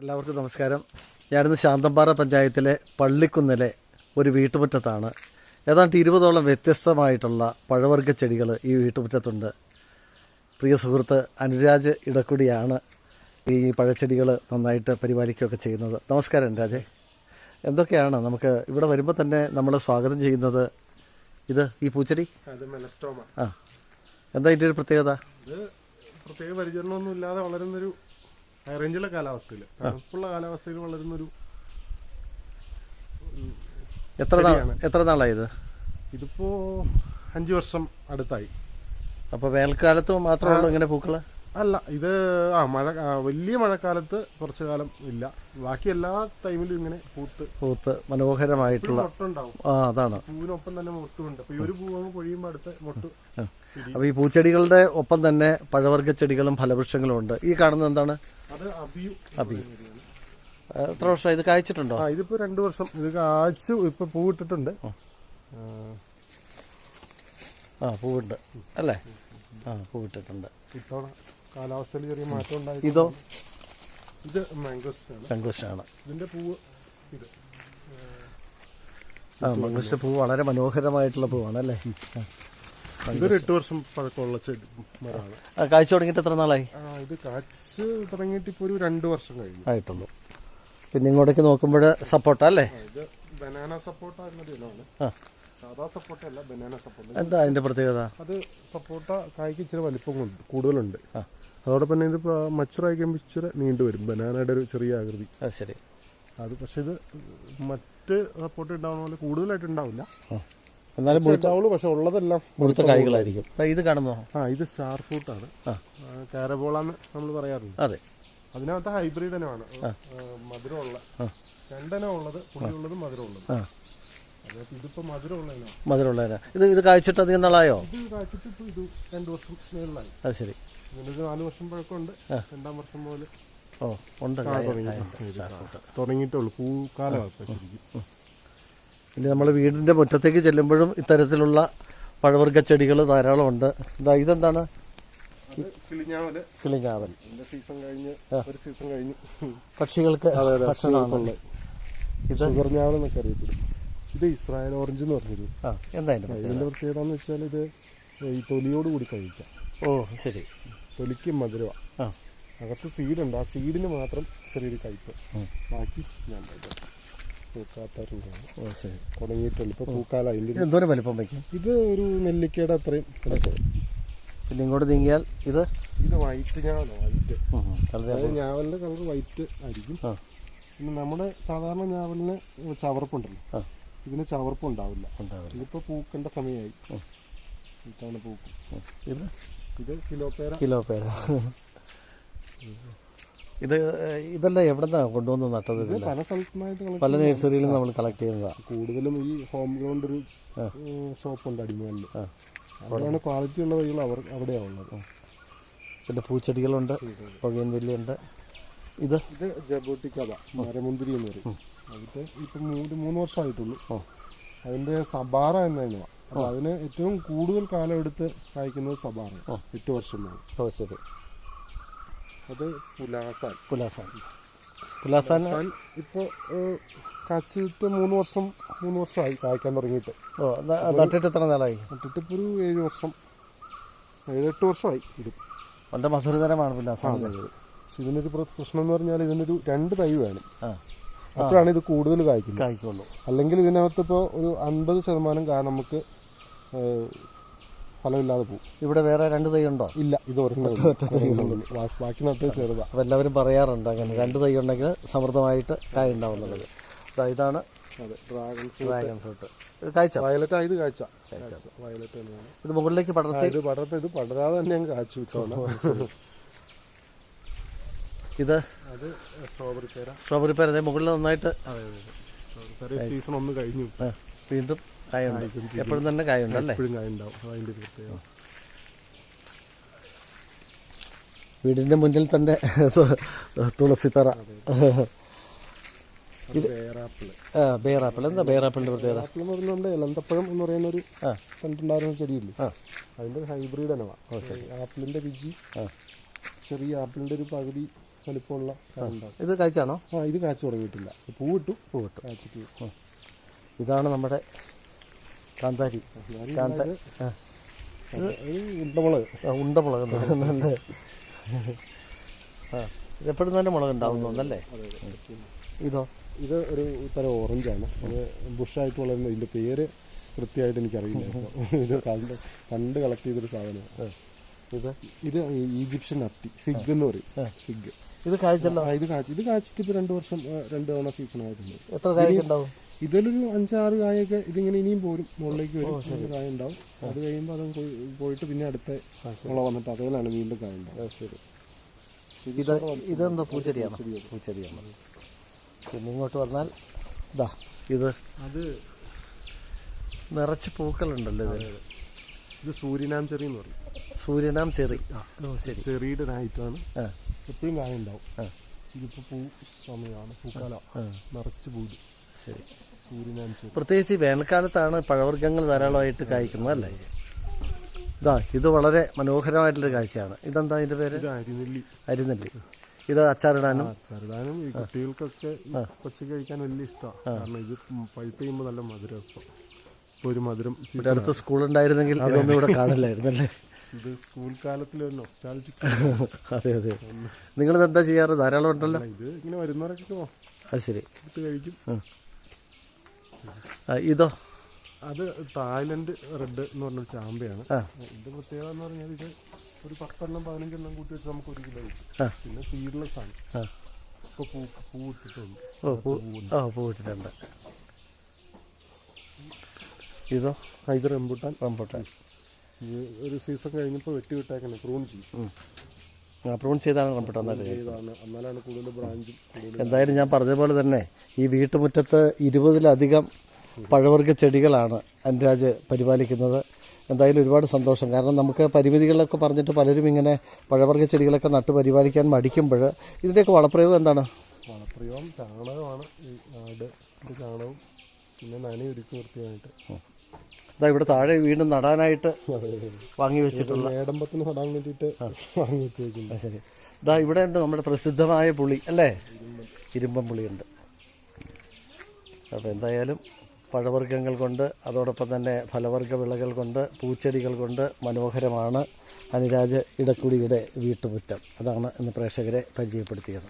എല്ലാവർക്കും നമസ്കാരം. ഞാനിന്ന് ശാന്തമ്പാറ പഞ്ചായത്തിലെ പള്ളിക്കുന്നിലെ ഒരു വീട്ടുമുറ്റത്താണ്. ഏതാണ്ട് 20ഓളം വ്യത്യസ്തമായിട്ടുള്ള പഴവർഗ്ഗ ചെടികൾ ഈ വീട്ടുമുറ്റത്തുണ്ട്. പ്രിയ സുഹൃത്ത് അനുരാജ് ഇടക്കുടിയാണ് ഈ പഴച്ചെടികൾ നന്നായിട്ട് പരിപാലിക്കുകയൊക്കെ ചെയ്യുന്നത്. നമസ്കാരം അനുരാജ്. എന്തൊക്കെയാണ് നമുക്ക് ഇവിടെ വരുമ്പോൾ തന്നെ നമ്മൾ സ്വാഗതം ചെയ്യുന്നത്? ഈ പൂച്ചെടി എന്താ ഇതിൻ്റെ ഒരു പ്രത്യേകത? ഇത് പ്രത്യേക പരിചരണമൊന്നും ഇല്ലാതെ വളരുന്നൊരു ഹൈ റേഞ്ചിലെ കാലാവസ്ഥയിൽ, തണുപ്പുള്ള കാലാവസ്ഥയിൽ വളരുന്നൊരു എത്ര നാളായി ഇത്? ഇതിപ്പോ 5 വർഷം അടുത്തായി. അപ്പോൾ വേനൽക്കാലത്ത് മാത്രമേ ഉള്ളൂ ഇങ്ങനെ പൂക്കൾ? അല്ല, ഇത് വലിയ മഴക്കാലത്ത് കുറച്ചു കാലം ഇല്ല, ബാക്കി എല്ലാ ടൈമിലും ഇങ്ങനെ പൂത്ത് മനോഹരമായിട്ടുള്ള മൊട്ടുണ്ടാവും. അതാണ്, പൂവിനൊപ്പം തന്നെ മൊട്ടുമുണ്ട്. അപ്പൊ ഈ ഒരു പൂവ് പൊഴിയുമ്പോൾ അടുത്ത മൊട്ട്. അപ്പോൾ ഈ പൂച്ചെടികളുടെ ഒപ്പം തന്നെ പഴവർഗ്ഗ ചെടികളും ഫലവൃക്ഷങ്ങളും ഉണ്ട്. ഈ കാണുന്നത് എന്താണ്? അത് അബിയു. എത്ര വർഷം ഇത് കായ്ച്ചിട്ടുണ്ടോ? ഇതിപ്പോ 2 വർഷം ഇത് കായ്ച്ചു. ഇപ്പൊ പൂവിട്ടിട്ടുണ്ട്. പൂവുണ്ട് അല്ലേ? പൂവിട്ടിട്ടുണ്ട്. ഇത്തവണ കാലാവസ്ഥയിൽ ചെറിയ മാറ്റം ഉണ്ടായി. ഇതോ? ഇത് മാംഗോസ്റ്റാണ്. ഇതിന്റെ പൂവ് മംഗോസ്റ്റ് പൂവ് വളരെ മനോഹരമായിട്ടുള്ള പൂവാണ് അല്ലേ? ഇതൊരു 8 വർഷം പഴക്കമുള്ള ചെടി മരമാണ്. കായ്ച്ചു തുടങ്ങിയിട്ട് എത്ര നാളായി? ഇത് കായ്ച്ച് തുടങ്ങിയിട്ട് ഇപ്പൊ ഒരു 2 വർഷം കഴിഞ്ഞു ആയിട്ടുള്ളൂ. പിന്നെ ഇങ്ങോട്ടേക്ക് നോക്കുമ്പോൾ സപ്പോട്ട അല്ലേ? ഇത് ബനാന സപ്പോട്ട എന്നതിലാണ്. സാധാ സപ്പോട്ട അല്ല, ബനാന സപ്പോട്ട. എന്താ അതിന്റെ പ്രത്യേകത? അത് സപ്പോട്ട കായ്ക്ക് ഇച്ചിരി വലിപ്പം കൂടുതലുണ്ട്. അതോടൊപ്പം തന്നെ ഇത് മച്ചുറായി കഴിയുമ്പോൾ ഇച്ചിരി നീണ്ടു വരും, ബനാനയുടെ ഒരു ചെറിയ ആകൃതി. ശരി. അത് പക്ഷെ ഇത് മറ്റ് സപ്പോട്ട ഉണ്ടാവുന്ന പോലെ കൂടുതലായിട്ട് ഉണ്ടാവില്ല, എന്നാലും ഉണ്ടാവുള്ളൂ. പക്ഷെ ഉള്ളതെല്ലാം മുഴുത്ത കായ്കളായിരിക്കും. ഇത് കാണുന്നോ? ഇത് സ്റ്റാർ ഫ്രൂട്ടാണ്, കാരബോളാന്ന് നമ്മൾ പറയാറുണ്ട്. അതെ, അതിനകത്ത് ഹൈബ്രിഡ് ഇനമാണ്. മധുരമുള്ള 2 ഇനം ഉള്ളത്, പുളിയുള്ളതും മധുരമുള്ളത്. ഇതിപ്പോ മധുരമുള്ള ഇത് കായ്ച്ചിട്ട് അധികം നാളായോ? ഇത് കായ്ച്ചിട്ട് ഇപ്പൊ ഇത് 2 വർഷം മേളിലായി. അത് ശരി. ഇതിനൊരു 4 വർഷം പഴക്കമുണ്ട്. 2ാം വർഷം പോലെ തുടങ്ങിയിട്ടുള്ളൂ പൂക്കാലമാണ് ശരിക്കും. ഇനി നമ്മൾ വീടിന്റെ മുറ്റത്തേക്ക് ചെല്ലുമ്പോഴും ഇത്തരത്തിലുള്ള പഴവർഗ്ഗ ചെടികൾ ധാരാളം ഉണ്ട്. ഇതെന്താണ്? കിളിഞ്ഞാവൽ. സീസൺ കഴിഞ്ഞ് ഒരു സീസൺ കഴിഞ്ഞു. പക്ഷികൾക്ക് ഭക്ഷണമാണ്. ഇത് ഷുഗർഞ്ഞാവൽ എന്നൊക്കെ അറിയപ്പെടും. ഇത് ഇസ്രായേൽ ഓറഞ്ച് എന്ന് പറഞ്ഞൊരു. ഇതിന്റെ പ്രത്യേകത എന്ന് വെച്ചാൽ ഇത് ഈ തൊലിയോട് കൂടി കഴിക്കാം. ശരി. തൊലിക്ക് മധുരമാണ്. അകത്ത് സീഡുണ്ട്, ആ സീഡിന് മാത്രം ചെറിയൊരു കയ്പ്. ബാക്കി ഞാൻ തുടങ്ങിയിട്ടുള്ളൂ. ഇപ്പൊ പൂക്കാല. എന്തോരം വലിപ്പം വയ്ക്കും? ഇത് ഒരു നെല്ലിക്കയുടെ അത്രയും. പിന്നെ ഇങ്ങോട്ട് നീങ്ങിയാൽ ഇത് വൈറ്റ് ഞാവലോ. വൈറ്റ് ഞാവലിന്റെ കളർ വൈറ്റ് ആയിരിക്കും. പിന്നെ നമ്മുടെ സാധാരണ ഞാവലിന് ചവർപ്പുണ്ടല്ലോ, ഇതിന് ചവർപ്പ് ഉണ്ടാവില്ല. ഇതിപ്പോ പൂക്കേണ്ട സമയമായി. ഇതാണ് പൂക്കും. ഇത് കിലോപേര. ഇതെല്ലാം എവിടെന്നാ കൊണ്ടുവന്ന് നട്ടത്? പല സ്ഥലത്തുനിന്നായിട്ട് പല നഴ്സറിയിലും നമ്മൾ കളക്ട് ചെയ്യുന്നതാണ്. കൂടുതലും ഈ ഹോം ഗ്രൗണ്ട് ഒരു ഷോപ്പുണ്ട് അടിമാലിൽ. അവിടെയാണ് ക്വാളിറ്റി ഉള്ള തൈകൾ അവിടെയാണ് ഉള്ളത്. പിന്നെ പൂച്ചെടികളുണ്ട്, ബൊഗെയിൻവില്ലയുണ്ട്. ഇത് ജബോട്ടിക്കഥ മരമുന്തിരി എന്ന് പറയും. അതിന്റെ ഇപ്പൊ 3 വർഷമായിട്ടുള്ളൂ. അതിന്റെ സബാറ എന്നതിനാണ്. അപ്പൊ അതിന് ഏറ്റവും കൂടുതൽ കാലം എടുത്ത് കായ്ക്കുന്നത് സബാറ, 8 വർഷമാണ്. ശരി. അത് പുലാസാൻ ഇപ്പൊ കാച്ചിട്ട് 3 വർഷമായി കായ്ക്കാൻ തുടങ്ങിയിട്ട്. നട്ടിട്ട് എത്ര നാളായി? നട്ടിട്ട് ഇപ്പൊ ഒരു 7-8 വർഷമായി. ഇടും വളരെ മധുരതരമാണ് പുലാസാൻ. പക്ഷെ ഇതിനൊരു പ്രശ്നം എന്ന് പറഞ്ഞാൽ ഇതിനൊരു 2 തൈ വേണം, അപ്പോഴാണ് ഇത് കൂടുതൽ കായ്ക്കുള്ളൂ. അല്ലെങ്കിൽ ഇതിനകത്ത് ഇപ്പോൾ ഒരു 50% നമുക്ക് ഫലമില്ലാതെ പോകും. ഇവിടെ വേറെ 2 തൈ ഉണ്ടോ? ഇല്ല, ഇത് ഒറ്റ തൈ. ബാക്കി നട്ട് ചെറുതാണ്. അപ്പോൾ എല്ലാവരും പറയാറുണ്ട് അങ്ങനെ 2 തൈ ഉണ്ടെങ്കിൽ സമൃദ്ധമായിട്ട് കായ ഉണ്ടാവുന്നുള്ളത്. ഇതാണ് ഡ്രാഗൺ ഫ്രൂട്ട്. ഇത് കായ്ച്ച വയലറ്റ്. ഇത് കായ്ച്ച വയലറ്റ് തന്നെയാണ്. ഇത് മുകളിലേക്ക് ഇത് പടരാതെ തന്നെ അങ്ങ് കാച്ചു വിട്ടോളാം. ഇത് സ്ട്രോബെറി പേര. മുകളിൽ നന്നായിട്ട് സീസൺ ഒന്ന് കഴിഞ്ഞു, വീണ്ടും കായുണ്ട്. എപ്പോഴും തന്നെ കായുണ്ട് അല്ലേ? എപ്പോഴും കായുണ്ടാവും. അതിന്റെ പ്രത്യേകത. വീടിന്റെ മുന്നിൽ തന്നെ തുളസിത്തറ. ബേറാപ്പിൾ. എന്താ ബേറാപ്പിളിന്റെ പ്രത്യേകത? നമ്മുടെ ഇലന്തപ്പഴം എന്ന് പറയുന്ന ഒരു കണ്ടുണ്ടായിരുന്ന ചെടിയില്ലേ, അതിന്റെ ഹൈബ്രിഡ് ഇനമാണ്. ആപ്പിളിന്റെ രുചി ചെറിയ ആപ്പിളിന്റെ ഒരു പകുതി വലിപ്പമുള്ള കായുണ്ടാവും. ഇത് കായ്ച്ചാണോ? ഇത് കാച്ചു തുടങ്ങിയിട്ടില്ല, പൂവിട്ടു. കാച്ചിട്ട് ഇതാണ് നമ്മുടെ കാന്താരി. ഉണ്ടമുളക്. ഉണ്ടമുളക് നല്ല ഇതെപ്പോഴും തന്നെ മുളക് ഉണ്ടാവുന്നല്ലേ? ഇതോ? ഇത് ഒരു തരം ഓറഞ്ചാണ്. അത് ബുഷായിട്ട് വളരുന്ന. ഇതിന്റെ പേര് കൃത്യമായിട്ട് എനിക്കറിയില്ല. ഇത് കണ്ട് കളക്ട് ചെയ്തൊരു സാധനമാണ്. ഇത് ഈജിപ്ഷ്യൻ അത്തി, ഫിഗ് എന്ന് പറയും. ഫിഗ്. ഇത് കായ്ച്ചല്ലോ? ഇത് കാച്ചിട്ട് ഇപ്പൊ 2 വർഷം 2 തവണ സീസൺ ആയിട്ടുണ്ട്. എത്ര കായുണ്ടാവും? ഇതിലൊരു 5-6 കായൊക്കെ ഇതിങ്ങനെ ഇനിയും പോരും, മുകളിലേക്ക് വരും. കായ ഉണ്ടാവും. അത് കഴിയുമ്പോൾ അത് പോയിട്ട് പിന്നെ അടുത്ത മുള വന്നിട്ട് അതിലാണ് വീണ്ടും കായ ഉണ്ടാവും. ശരി. ഇതെന്താ പൂച്ചെടിയാണ്? പൂച്ചെടിയാണ്. പിന്നെ ഇങ്ങോട്ട് വന്നാൽ ഇതാ ഇത് നിറച്ച് പൂക്കളുണ്ടല്ലോ. ഇത് സൂര്യനാം ചെറി എന്ന് പറയും. സൂര്യനാം ചെറി. ചെറിയുടെ ഐറ്റമാണ്. എപ്പോഴും കായ ഉണ്ടാവും. ഇതിപ്പോ പൂ സമയമാണ്, പൂക്കാല നിറച്ച് പൂവ്. ശരി. സൂര്യനാം ചെറി. പ്രത്യേകിച്ച് വേനൽക്കാലത്താണ് പഴവർഗ്ഗങ്ങൾ ധാരാളമായിട്ട് കായ്ക്കുന്നത് അല്ലേ? ഇത് വളരെ മനോഹരമായിട്ടുള്ളൊരു കാഴ്ചയാണ്. ഇതെന്താ ഇതിന്റെ പേര്? അരിനെല്ലി. ഇത് അച്ചാറിടാനും ഈ കുട്ടികൾക്കൊക്കെ കൊച്ചു കഴിക്കാൻ വലിയ ഇഷ്ടമാണ്. കാരണം ഇത് പഴുത്ത് കഴിയുമ്പോൾ നല്ല മധുരം. ഒരു മധുരം. അടുത്ത് സ്കൂളുണ്ടായിരുന്നെങ്കിൽ ഇതൊന്നും ഇവിടെ കാണില്ലായിരുന്നല്ലേ? ഇത് സ്കൂൾ കാലത്തിലൊരു നൊസ്റ്റാൾജിക്. അതെ. നിങ്ങളിത് എന്താ ചെയ്യാറ്? ധാരാളം ഉണ്ടല്ലോ. ഇത് ഇങ്ങനെ വരുന്നവരൊക്കെ അത് ശരി കഴിക്കും. ഇതോ? അത് തായ്ലൻഡ് റെഡ് എന്ന് പറഞ്ഞൊരു ചാമ്പയാണ്. ഇതിന്റെ പ്രത്യേകത എന്ന് പറഞ്ഞാൽ ഇത് ഒരു 10-15 കൂട്ടി വെച്ച് നമുക്ക് 1 കിലോ കിട്ടും. പിന്നെ സീഡ്ലെസ് ആണ്. ഇപ്പൊ പൂവിട്ടിട്ടുണ്ട്. പൂവിട്ടിട്ടുണ്ട്. ഇതോ? ഇത് റംബുട്ടാൻ. ഒരു സീസൺ കഴിഞ്ഞപ്പോൾ വെട്ടി വിട്ടേക്കണേ, പ്രൂൺ ചെയ്യും. പ്രൂൺ ചെയ്താണ് റംബുട്ടാൻ. എന്നാലാണ് കൂടുതൽ ബ്രാഞ്ചും. എന്തായാലും ഞാൻ പറഞ്ഞതുപോലെ തന്നെ ഈ വീട്ടുമുറ്റത്ത് 20-ലധികം പഴവർഗ്ഗ ചെടികളാണ് അനുരാജ് പരിപാലിക്കുന്നത്. എന്തായാലും ഒരുപാട് സന്തോഷം. കാരണം നമുക്ക് പരിമിതികളൊക്കെ പറഞ്ഞിട്ട് പലരും ഇങ്ങനെ പഴവർഗ്ഗ ചെടികളൊക്കെ നട്ട് പരിപാലിക്കാൻ മടിക്കുമ്പോൾ ഇതിൻ്റെയൊക്കെ വളപ്രയോഗം എന്താണ്? വളപ്രയോഗം ചാണകമാണ്. ഈ ആട് ചാണകവും പിന്നെ നനയൊരുക്കി വൃത്തിയായിട്ട്. ഇവിടെ താഴെ വീണ്ടും നടാനായിട്ട് വാങ്ങി വെച്ചിട്ടുള്ള ഏടമ്പത്തിന് നടാൻ വേണ്ടിയിട്ട് വാങ്ങി വെച്ചേക്കുന്നത്. ശരി. ഇവിടെ ഉണ്ട് നമ്മുടെ പ്രസിദ്ധമായ പുളി അല്ലേ? ഇരുമ്പം പുളിയുണ്ട്. അപ്പോൾ എന്തായാലും പഴവർഗ്ഗങ്ങൾ കൊണ്ട് അതോടൊപ്പം തന്നെ ഫലവർഗ്ഗ വിളകൾ കൊണ്ട് പൂച്ചെടികൾ കൊണ്ട് മനോഹരമാണ് അനുരാജ് ഇടക്കുടിയുടെ വീട്ടുമുറ്റം. അതാണ് ഇന്ന് പ്രേക്ഷകരെ പരിചയപ്പെടുത്തിയത്.